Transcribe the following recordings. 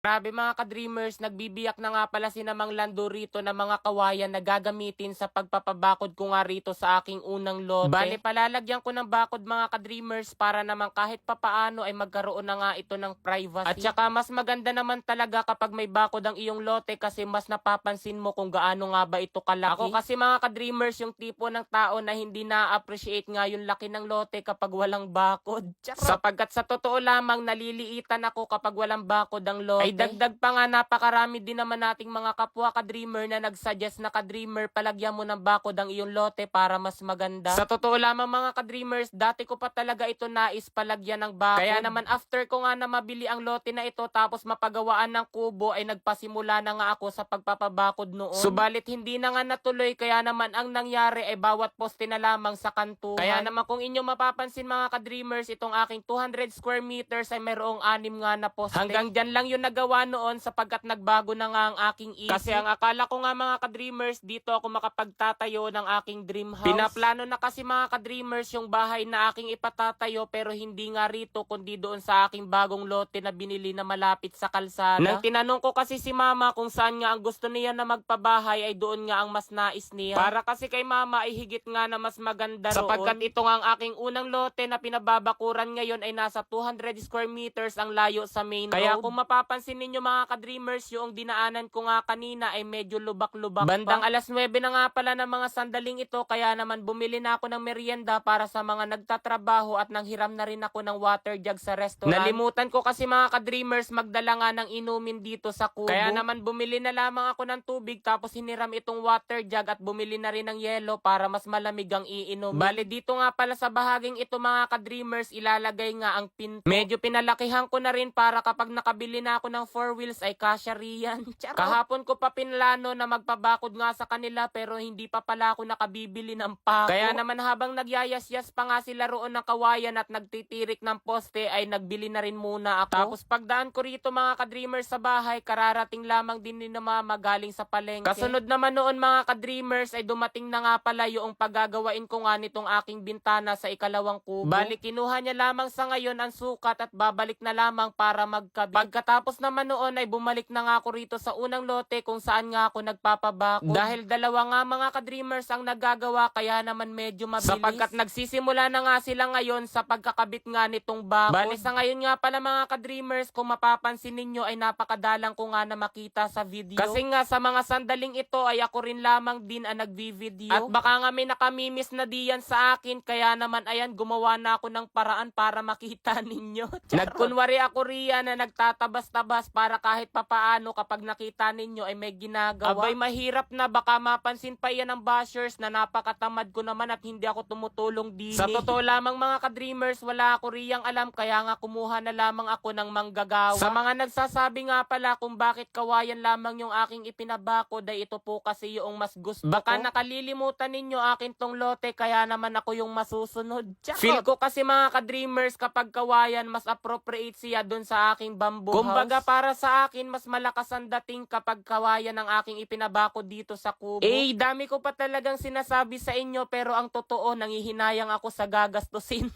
Grabe mga ka-dreamers, nagbibiyak na nga pala si Namang Lando rito na mga kawayan na gagamitin sa pagpapabakod ko nga rito sa aking unang lote. Bale, palalagyan ko ng bakod mga ka-dreamers para naman kahit papaano ay magkaroon na nga ito ng privacy. At saka mas maganda naman talaga kapag may bakod ang iyong lote kasi mas napapansin mo kung gaano nga ba ito kalaki. Ako kasi mga ka-dreamers yung tipo ng tao na hindi na-appreciate nga yung laki ng lote kapag walang bakod. Sapagkat sa totoo lamang naliliitan ako kapag walang bakod ang lote. Ay dagdag pa nga napakarami din naman nating mga kapwa ka-dreamer na nagsuggest na ka-dreamer palagyan mo ng bakod ang iyong lote para mas maganda. Sa totoo lamang mga ka-dreamers, dati ko pa talaga ito nais palagyan ng bakod. Kaya naman after ko nga na mabili ang lote na ito tapos mapagawaan ng kubo ay nagpasimula na nga ako sa pagpapabakod noon. Subalit hindi na nga natuloy kaya naman ang nangyari ay bawat poste na lamang sa kantuhan. Kaya naman kung inyo mapapansin mga ka-dreamers, itong aking 200 square meters ay mayroong 6 nga na poste. Hanggang dyan lang yung nagawa noon sapagkat nagbago na nga ang aking isip. Kasi ang akala ko nga mga ka-dreamers, dito ako makapagtatayo ng aking dream house. Pinaplano na kasi mga ka-dreamers yung bahay na aking ipatatayo pero hindi nga rito kundi doon sa aking bagong lote na binili na malapit sa kalsada. Nang tinanong ko kasi si mama kung saan nga ang gusto niya na magpabahay ay doon nga ang mas nais niya. Para kasi kay mama ay higit nga na mas maganda roon. Sapagkat ito nga ang aking unang lote na pinababakuran ngayon ay nasa 200 square meters ang layo sa main road. Kaya kung mapapansin ninyo mga ka-dreamers, yung dinaanan ko nga kanina ay medyo lubak-lubak bandang alas 9 na nga pala ng mga sandaling ito kaya naman bumili na ako ng merienda para sa mga nagtatrabaho at nanghiram na rin ako ng water jug sa restaurant. Nalimutan ko kasi mga ka-dreamers magdala nga ng inumin dito sa kubo. Kaya naman bumili na lamang ako ng tubig tapos hiniram itong water jug at bumili na rin ng yelo para mas malamig ang iinom. Bale dito nga pala sa bahaging ito mga ka-dreamers ilalagay nga ang pinto. Medyo pinalakihan ko na rin para kapag nakabili na ako ng 4 wheels ay kasya riyan. Kahapon ko pa pinlano na magpabakod nga sa kanila pero hindi pa pala ako nakabibili ng pako. Kaya naman habang nagyayas-yas pa nga sila roon ng kawayan at nagtitirik ng poste ay nagbili na rin muna ako. Tapos pagdaan ko rito mga ka-dreamers sa bahay, kararating lamang din ni mama galing sa palengke. Kasunod naman noon mga ka-dreamers ay dumating na nga pala yung paggagawain ko nga nitong aking bintana sa ikalawang kubo. Bali kinuha niya lamang sa ngayon ang sukat at babalik na lamang para magkabit. Pagkatapos naman noon ay bumalik na nga ako rito sa unang lote kung saan nga ako nagpapabakod. Dahil dalawa nga mga ka-dreamers ang nagagawa kaya naman medyo mabilis. Sapagkat nagsisimula na nga sila ngayon sa pagkakabit nga nitong bakod. Bali sa ngayon nga pala mga ka-dreamers, kung mapapansin ninyo ay napakadalang ko nga na makita sa video. Kasi nga sa mga sandaling ito ay ako rin lamang din ang nagvi-video. At baka nga may nakamimis na diyan sa akin kaya naman ayan gumawa na ako ng paraan para makita ninyo. Nagkunwari ako riyan na nagtatabas-tabas para kahit papaano kapag nakita ninyo ay may ginagawa. Abay mahirap na baka mapansin pa yan ng bashers na napakatamad ko naman at hindi ako tumutulong din. Sa totoo lamang mga ka-dreamers, wala ako riyang alam kaya nga kumuha na lamang ako ng manggagawa. Sa mga nagsasabi nga pala kung bakit kawayan lamang yung aking ipinabakod ay ito po kasi yung mas gusto baka ko. Nakalilimutan ninyo akin tong lote kaya naman ako yung masusunod. Feel ko kasi mga ka-dreamers kapag kawayan mas appropriate siya dun sa aking bamboo house. Kumbaga para sa akin mas malakas ang dating kapag kawayan ang aking ipinabakod dito sa kubo. Dami ko pa talagang sinasabi sa inyo pero ang totoo nanghihinayang ako sa gagastusin.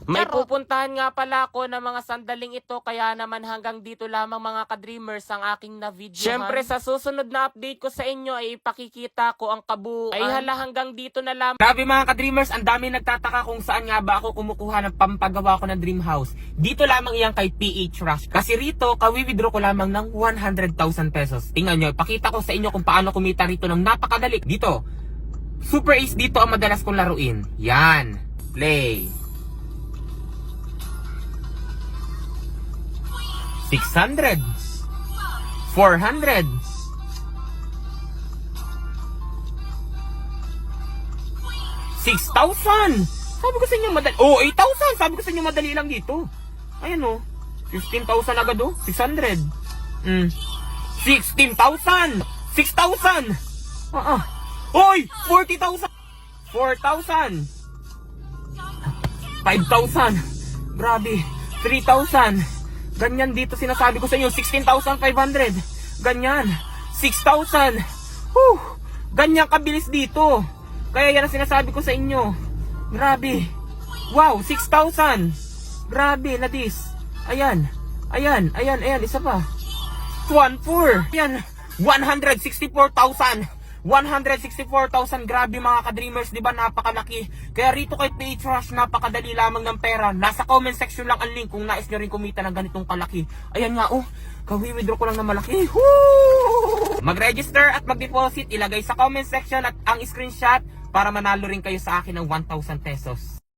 May pupuntahan nga pala ako ng mga sandaling ito kaya naman hanggang dito lamang mga ka-dreamers ang aking na-videohan. Syempre sa susunod na update ko sa inyo ay ipakikita ko ang kabuuan. Ay hala hanggang dito na lamang. Grabe mga ka-dreamers, ang dami nagtataka kung saan nga ba ako kumukuha ng pampagawa ko ng dream house. Dito lamang iyan kay PH Rush. Kasi rito, kawi-withdraw ko lamang ng 100,000 pesos. Tingnan nyo, ipakita ko sa inyo kung paano kumita rito ng napakadali. Dito, Super Ace dito ang madalas kong laruin. Yan, play. 600 400 6,000. Sabi ko sa inyo madali. 8,000. Sabi ko sa inyo madali lang dito. Ayan 15,000 agad 600. 16,000. 6,000. Hoy, 40,000. 4,000. 5,000. Grabe. 3,000. Ganyan dito sinasabi ko sa inyo, 16,500. Ganyan, 6,000. Ganyan kabilis dito. Kaya yan ang sinasabi ko sa inyo. Grabe. Wow, 6,000. Grabe, nadis. Ayan, isa pa. 614. Yan, 164,000. 164,000, grabe mga ka-dreamers, di ba? Napakalaki. Kaya rito kay PHrush, napakadali lamang ng pera. Nasa comment section lang ang link kung nais nyo rin kumita ng ganitong kalaki. Ayan nga, oh, kawi-withdraw ko lang na malaki. Woo! Mag-register at mag-deposit, ilagay sa comment section at ang screenshot para manalo rin kayo sa akin ng 1,000 pesos.